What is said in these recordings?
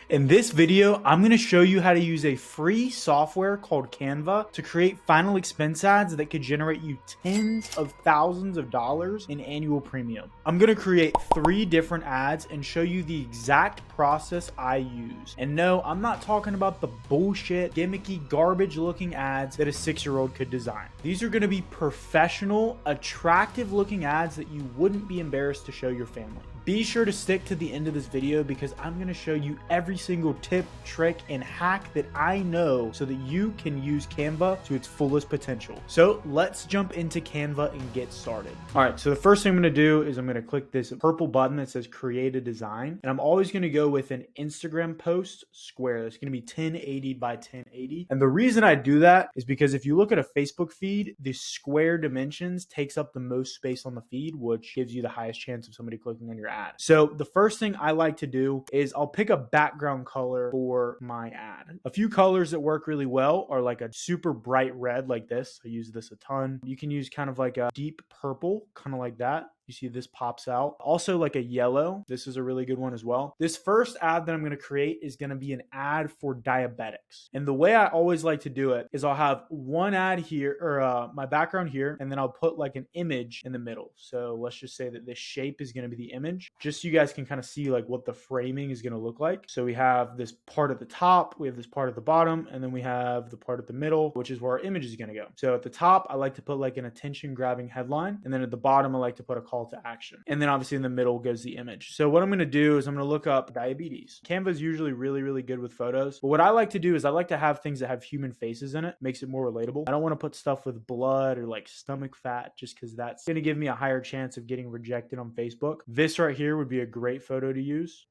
In this video, I'm going to show you how to use a free software called Canva to create final expense ads that could generate you tens of thousands of dollars in annual premium. I'm going to create 3 different ads and show you the exact process I use. And no, I'm not talking about the bullshit, gimmicky, garbage looking ads that a 6-year-old could design. These are going to be professional, attractive looking ads that you wouldn't be embarrassed to show your family. Be sure to stick to the end of this video because I'm going to show you every single tip, trick, and hack that I know so that you can use Canva to its fullest potential. So let's jump into Canva and get started. All right, so the first thing I'm going to do is I'm going to click this purple button that says create a design. And I'm always going to go with an Instagram post square. That's going to be 1080 by 1080. And the reason I do that is because if you look at a Facebook feed, the square dimensions takes up the most space on the feed, which gives you the highest chance of somebody clicking on your ad. So the first thing I like to do is I'll pick a background color for my ad. A few colors that work really well are like a super bright red like this. I use this a ton. You can use kind of like a deep purple, kind of like that. You see this pops out. Also like a yellow. This is a really good one as well. This first ad that I'm going to create is going to be an ad for diabetics. And the way I always like to do it is I'll have one ad here or my background here, and then I'll put like an image in the middle. So let's just say that this shape is going to be the image, just so you guys can kind of see like what the framing is going to look like. So we have this part at the top, we have this part at the bottom, and then we have the part at the middle, which is where our image is going to go. So at the top, I like to put like an attention grabbing headline. And then at the bottom, I like to put a call to action. And then obviously in the middle goes the image. So what I'm going to do is I'm going to look up diabetes. Canva is usually really good with photos. But what I like to do is I like to have things that have human faces in it. Makes it more relatable. I don't want to put stuff with blood or like stomach fat just because that's going to give me a higher chance of getting rejected on Facebook. This right here would be a great photo to use.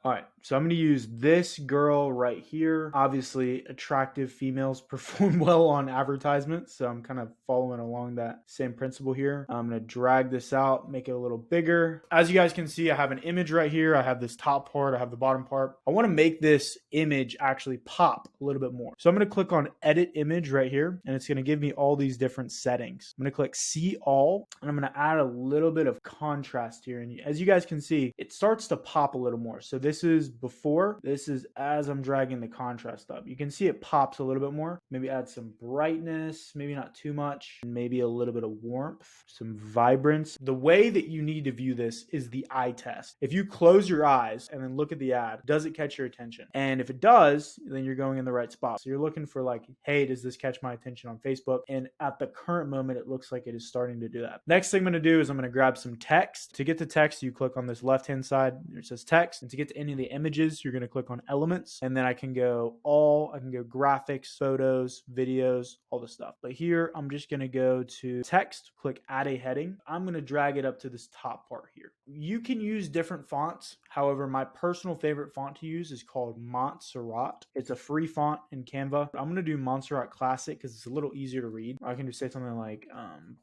All right, so I'm going to use this girl right here. Obviously, attractive females perform well on advertisements, so I'm kind of following along that same principle here. I'm going to drag this out, make it a little bigger. As you guys can see, I have an image right here. I have this top part, I have the bottom part. I want to make this image actually pop a little bit more. So I'm going to click on Edit Image right here, and it's going to give me all these different settings. I'm going to click See All, and I'm going to add a little bit of contrast here. And as you guys can see, it starts to pop a little more. So this is before, this is as I'm dragging the contrast up. You can see it pops a little bit more. Maybe add some brightness, maybe not too much, maybe a little bit of warmth, some vibrance. The way that you need to view this is the eye test. If you close your eyes and then look at the ad, does it catch your attention? And if it does, then you're going in the right spot. So you're looking for like, hey, does this catch my attention on Facebook? And at the current moment, it looks like it is starting to do that. Next thing I'm going to do is I'm going to grab some text. To get the text, you click on this left-hand side. It says text. And to get to any of the images, you're going to click on elements, and then I can go graphics, photos, videos, all the stuff. But here I'm just going to go to text, click add a heading. I'm going to drag it up to this top part here. You can use different fonts. However, my personal favorite font to use is called Montserrat. It's a free font in Canva. I'm going to do Montserrat Classic because it's a little easier to read. I can just say something like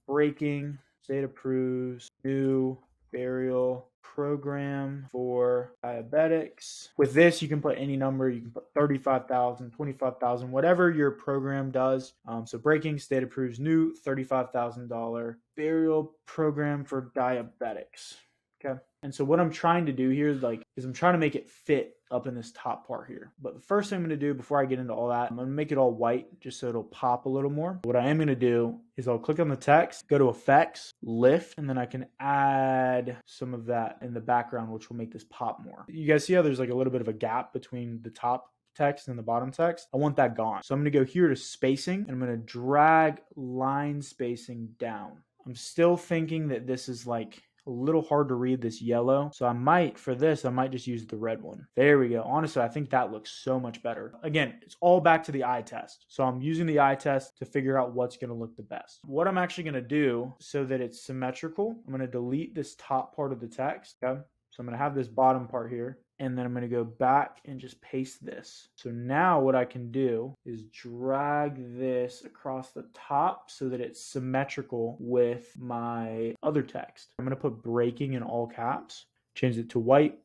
breaking, state approves, new burial program for diabetics. With this, you can put any number. You can put 35,000, 25,000, whatever your program does. So breaking, state approves, new $35,000 burial program for diabetics. Okay. And so what I'm trying to do here is I'm trying to make it fit up in this top part here. But the first thing I'm going to do before I get into all that, I'm going to make it all white just so it'll pop a little more. What I am going to do is I'll click on the text, go to effects, lift, and then I can add some of that in the background, which will make this pop more. You guys see how there's like a little bit of a gap between the top text and the bottom text? I want that gone. So I'm going to go here to spacing, and I'm going to drag line spacing down. I'm still thinking that this is like a little hard to read, this yellow. So I might just use the red one. There we go. Honestly, I think that looks so much better. Again, it's all back to the eye test. So I'm using the eye test to figure out what's going to look the best. What I'm actually going to do so that it's symmetrical, I'm going to delete this top part of the text. Okay. So I'm going to have this bottom part here, and then I'm going to go back and just paste this. So now what I can do is drag this across the top so that it's symmetrical with my other text. I'm going to put breaking in all caps, change it to white,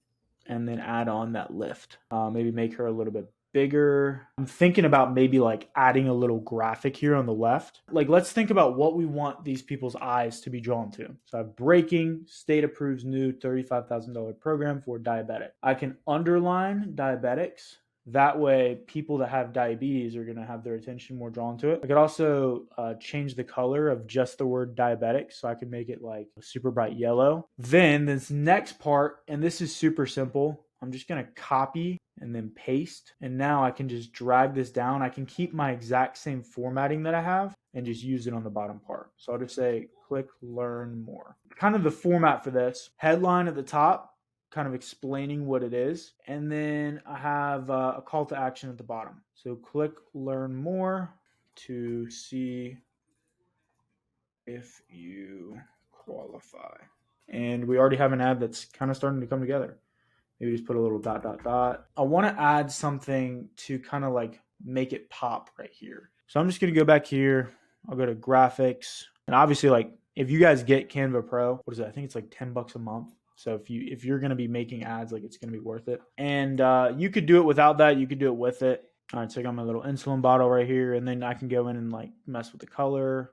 and then add on that lift. Maybe make her a little bit bigger. I'm thinking about maybe like adding a little graphic here on the left. Like, let's think about what we want these people's eyes to be drawn to. So I have breaking, state approves new $35,000 program for diabetic. I can underline diabetics. That way, people that have diabetes are going to have their attention more drawn to it. I could also change the color of just the word diabetic. So I could make it like a super bright yellow. Then this next part, and this is super simple, I'm just going to copy and then paste. And now I can just drag this down. I can keep my exact same formatting that I have and just use it on the bottom part. So I'll just say, click learn more. Kind of the format for this, headline at the top, kind of explaining what it is. And then I have a call to action at the bottom. So click learn more to see if you qualify. And we already have an ad that's kind of starting to come together. Maybe just put a little ... I want to add something to kind of like make it pop right here. So I'm just going to go back here. I'll go to graphics. And obviously, like, if you guys get Canva Pro, what is it? I think it's like $10 a month. So if you're going to be making ads, like, it's going to be worth it. And you could do it without that. You could do it with it. All right, so I got my little insulin bottle right here. And then I can go in and like mess with the color,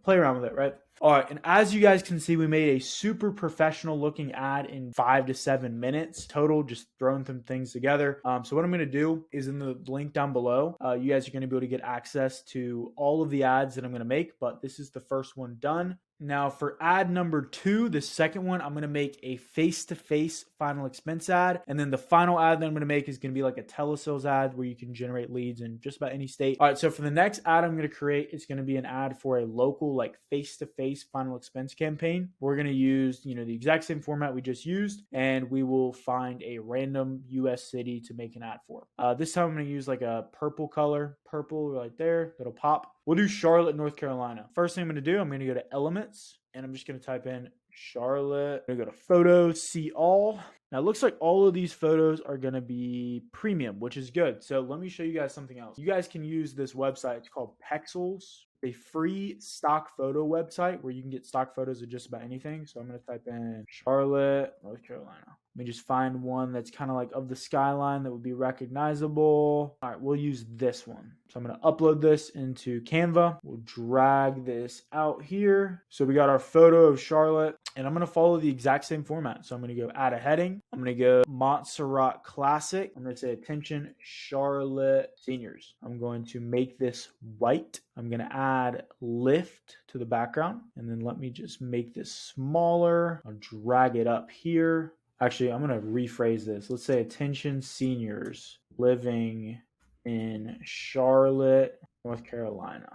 play around with it, right? All right, and as you guys can see, we made a super professional looking ad in 5 to 7 minutes total, just throwing some things together. So what I'm going to do is in the link down below, you guys are going to be able to get access to all of the ads that I'm going to make, but this is the first one done. Now for ad number 2, the second one, I'm going to make a face-to-face final expense ad. And then the final ad that I'm going to make is going to be like a telesales ad where you can generate leads in just about any state. All right, so for the next ad I'm going to create, it's going to be an ad for a local like face-to-face final expense campaign. We're going to use, the exact same format we just used, and we will find a random US city to make an ad for. This time I'm going to use like a purple color, purple right there, that'll pop. We'll do Charlotte, North Carolina. First thing I'm going to do, I'm going to go to Elements, and I'm just going to type in Charlotte. I'm going to go to Photos, See All. Now, it looks like all of these photos are going to be premium, which is good. So let me show you guys something else. You guys can use this website. It's called Pexels, a free stock photo website where you can get stock photos of just about anything. So I'm going to type in Charlotte, North Carolina. Let me just find one that's kind of like of the skyline that would be recognizable. All right, we'll use this one. So I'm going to upload this into Canva. We'll drag this out here. So we got our photo of Charlotte, and I'm going to follow the exact same format. So I'm going to go add a heading. I'm going to go Montserrat Classic. I'm going to say attention Charlotte seniors. I'm going to make this white. I'm going to add lift to the background, and then let me just make this smaller. I'll drag it up here. Actually, I'm going to rephrase this. Let's say attention seniors living in Charlotte, North Carolina.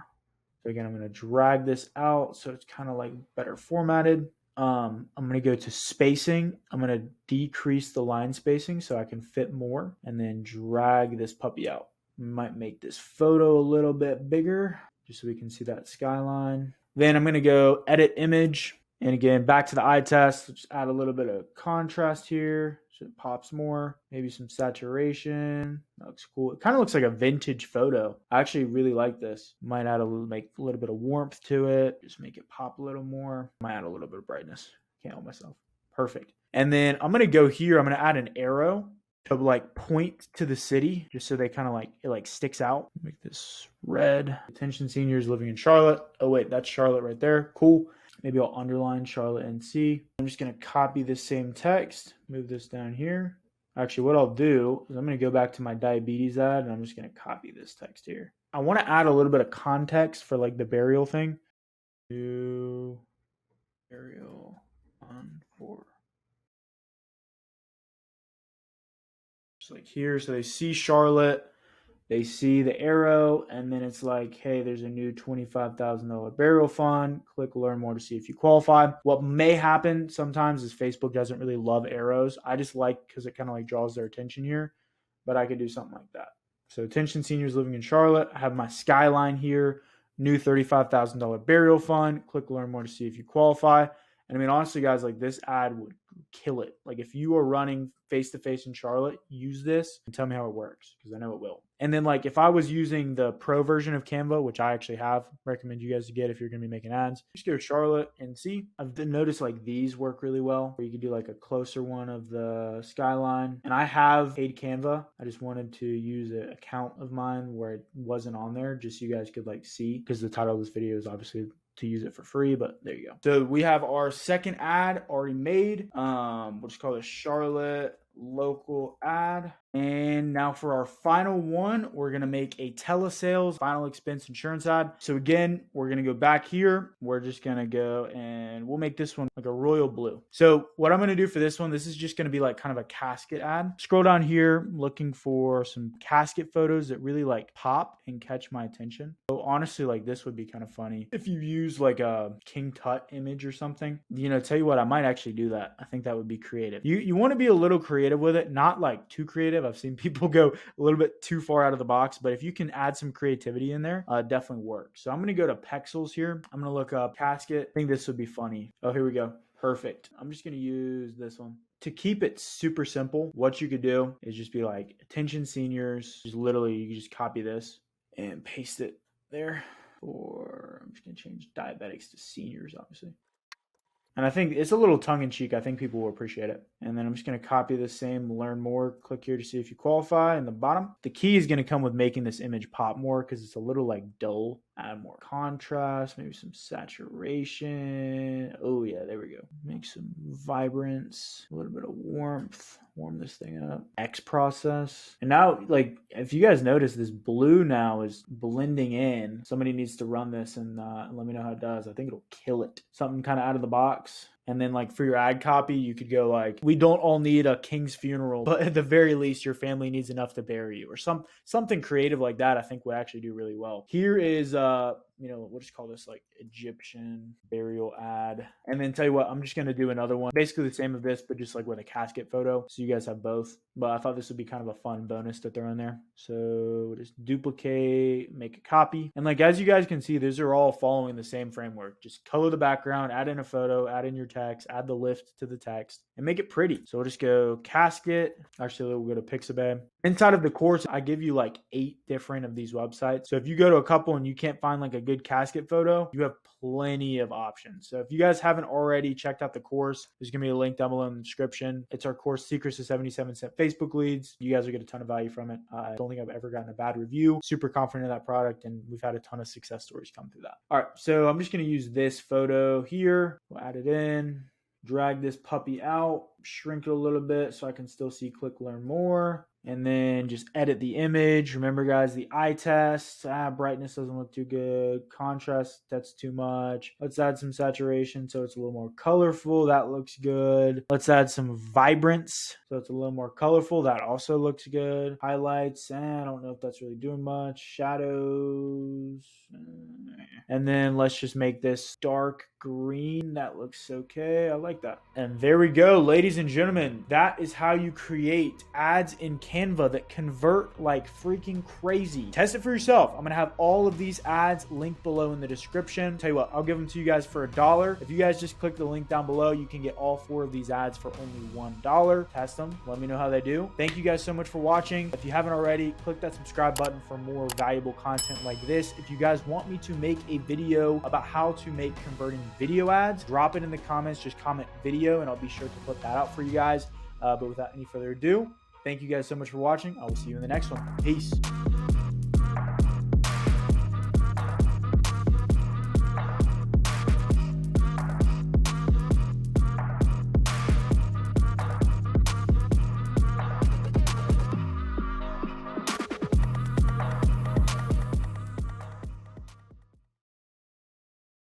So again, I'm going to drag this out so it's kind of like better formatted. I'm going to go to spacing. I'm going to decrease the line spacing so I can fit more, and then drag this puppy out. We might make this photo a little bit bigger just so we can see that skyline. Then I'm going to go edit image. And again, back to the eye test, just add a little bit of contrast here so it pops more. Maybe some saturation. That looks cool. It kind of looks like a vintage photo. I actually really like this. Might add make a little bit of warmth to it. Just make it pop a little more. Might add a little bit of brightness. Can't help myself. Perfect. And then I'm going to go here. I'm going to add an arrow to like point to the city just so they kind of like, it like sticks out. Make this red. Attention seniors living in Charlotte. Oh wait, that's Charlotte right there. Cool. Maybe I'll underline Charlotte NC. I'm just going to copy this same text, move this down here. Actually, what I'll do is I'm going to go back to my diabetes ad, and I'm just going to copy this text here. I want to add a little bit of context for like the burial thing. Do burial on 4. Just like here, so they see Charlotte. They see the arrow, and then it's like, hey, there's a new $25,000 burial fund. Click learn more to see if you qualify. What may happen sometimes is Facebook doesn't really love arrows. I just like because it kind of like draws their attention here, but I could do something like that. So attention seniors living in Charlotte. I have my skyline here, new $35,000 burial fund. Click learn more to see if you qualify. And I mean, honestly, guys, like this ad would kill it. Like if you are running face to face in Charlotte, use this and tell me how it works, because I know it will. And then like if I was using the pro version of Canva, which I actually have, recommend you guys to get if you're going to be making ads, just go to Charlotte and see. I've noticed like these work really well, where you can do like a closer one of the skyline. And I have paid Canva. I just wanted to use an account of mine where it wasn't on there, just so you guys could like see, because the title of this video is obviously to use it for free, but there you go. So we have our second ad already made. We'll just call it Charlotte local ad. And now for our final one, we're going to make a telesales final expense insurance ad. So again, we're going to go back here. We're just going to go and we'll make this one like a royal blue. So what I'm going to do for this one, this is just going to be like kind of a casket ad. Scroll down here, looking for some casket photos that really like pop and catch my attention. So honestly, like this would be kind of funny if you use like a King Tut image or something. You know, tell you what, I might actually do that. I think that would be creative. You want to be a little creative with it, not like too creative. I've seen people go a little bit too far out of the box, but if you can add some creativity in there, definitely works. So I'm going to go to Pexels here. I'm going to look up casket. I think this would be funny. Oh, here we go. Perfect. I'm just going to use this one. To keep it super simple, what you could do is just be like, attention seniors. Just literally, you can just copy this and paste it there. Or I'm just going to change diabetics to seniors, obviously. And I think it's a little tongue-in-cheek. I think people will appreciate it. And then I'm just going to copy the same, learn more, click here to see if you qualify in the bottom. The key is going to come with making this image pop more, because it's a little like dull. Add more contrast, maybe some saturation. Oh yeah, there we go. Make some vibrance, a little bit of warmth. Warm this thing up. X process. And now, like, if you guys notice, this blue now is blending in. Somebody needs to run this and let me know how it does. I think it'll kill it. Something kind of out of the box. And then like for your ad copy, you could go like, we don't all need a king's funeral, but at the very least, your family needs enough to bury you, or something creative like that. I think would actually do really well. Here is, we'll just call this like Egyptian burial ad. And then tell you what, I'm just going to do another one, basically the same as this, but just like with a casket photo. So you guys have both, but I thought this would be kind of a fun bonus to throw in there. So we'll just duplicate, make a copy. And like, as you guys can see, these are all following the same framework. Just color the background, add in a photo, add in your text, add the lift to the text, and make it pretty. So we'll just go casket. Actually, we'll go to Pixabay. Inside of the course, I give you like 8 different of these websites. So if you go to a couple and you can't find like a good casket photo, you have plenty of options. So if you guys haven't already checked out the course, there's going to be a link down below in the description. It's our course, Secrets to 77-Cent Facebook Leads. You guys will get a ton of value from it. I don't think I've ever gotten a bad review. Super confident in that product, and we've had a ton of success stories come through that. All right, so I'm just going to use this photo here. We'll add it in. Drag this puppy out, shrink it a little bit so I can still see click learn more, and then just edit the image. Remember guys, the eye test, brightness doesn't look too good, contrast, that's too much. Let's add some saturation so it's a little more colorful. That looks good. Let's add some vibrance so it's a little more colorful. That also looks good. Highlights, I don't know if that's really doing much. Shadows, and then let's just make this dark green. That looks okay. I like that. And there we go, ladies and gentlemen. That is how you create ads in Canva that convert like freaking crazy. Test it for yourself. I'm gonna have all of these ads linked below in the description. Tell you what, I'll give them to you guys for $1. If you guys just click the link down below, you can get all 4 of these ads for only $1. Test them. Let me know how they do. Thank you guys so much for watching. If you haven't already, click that subscribe button for more valuable content like this. If you guys want me to make a video about how to make converting video ads, drop it in the comments. Just comment video and I'll be sure to put that out for you guys. But without any further ado, thank you guys so much for watching. I will see you in the next one. Peace.